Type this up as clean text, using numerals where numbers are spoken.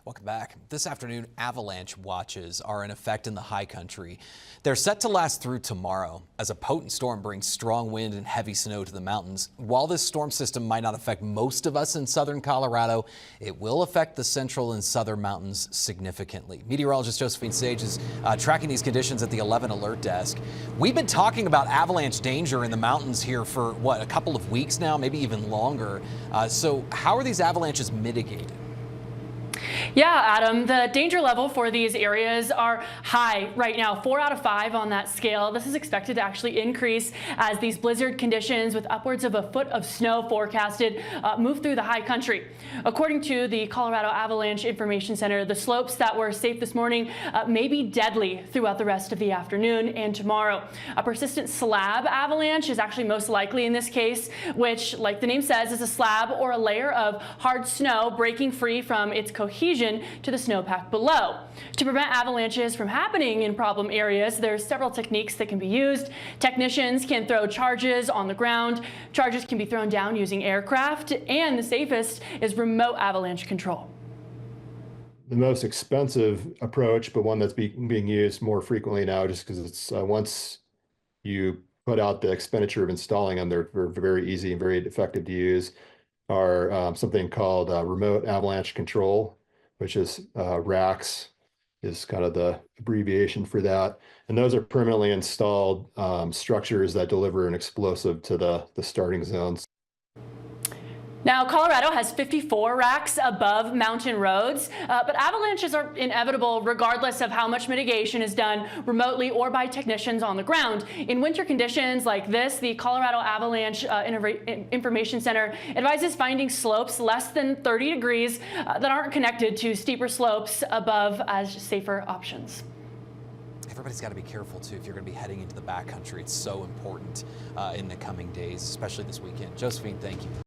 Welcome back. This afternoon, avalanche watches are in effect in the high country. They're set to last through tomorrow as a potent storm brings strong wind and heavy snow to the mountains. While this storm system might not affect most of us in southern Colorado, it will affect the central and southern mountains significantly. Meteorologist Josephine Sage is tracking these conditions at the 11 alert desk. We've been talking about avalanche danger in the mountains here for a couple of weeks now, maybe even longer. So how are these avalanches mitigated? Yeah, Adam, the danger level for these areas are high right now, 4 out of 5 on that scale. This is expected to actually increase as these blizzard conditions with upwards of a foot of snow forecasted move through the high country. According to the Colorado Avalanche Information Center, the slopes that were safe this morning may be deadly throughout the rest of the afternoon and tomorrow. A persistent slab avalanche is actually most likely in this case, which, like the name says, is a slab or a layer of hard snow breaking free from its cohesion to the snowpack below. To prevent avalanches from happening in problem areas, there's several techniques that can be used. Technicians can throw charges on the ground. Charges can be thrown down using aircraft, and the safest is remote avalanche control. The most expensive approach, but one that's being used more frequently now, just because it's once you put out the expenditure of installing them, they're very easy and very effective to use, are something called remote avalanche control, which is RACS is kind of the abbreviation for that. And those are permanently installed structures that deliver an explosive to the starting zones. Now, Colorado has 54 racks above mountain roads, but avalanches are inevitable regardless of how much mitigation is done remotely or by technicians on the ground. In winter conditions like this, the Colorado Avalanche Information Center advises finding slopes less than 30 degrees that aren't connected to steeper slopes above as safer options. Everybody's got to be careful, too, if you're going to be heading into the backcountry. It's so important in the coming days, especially this weekend. Josephine, thank you.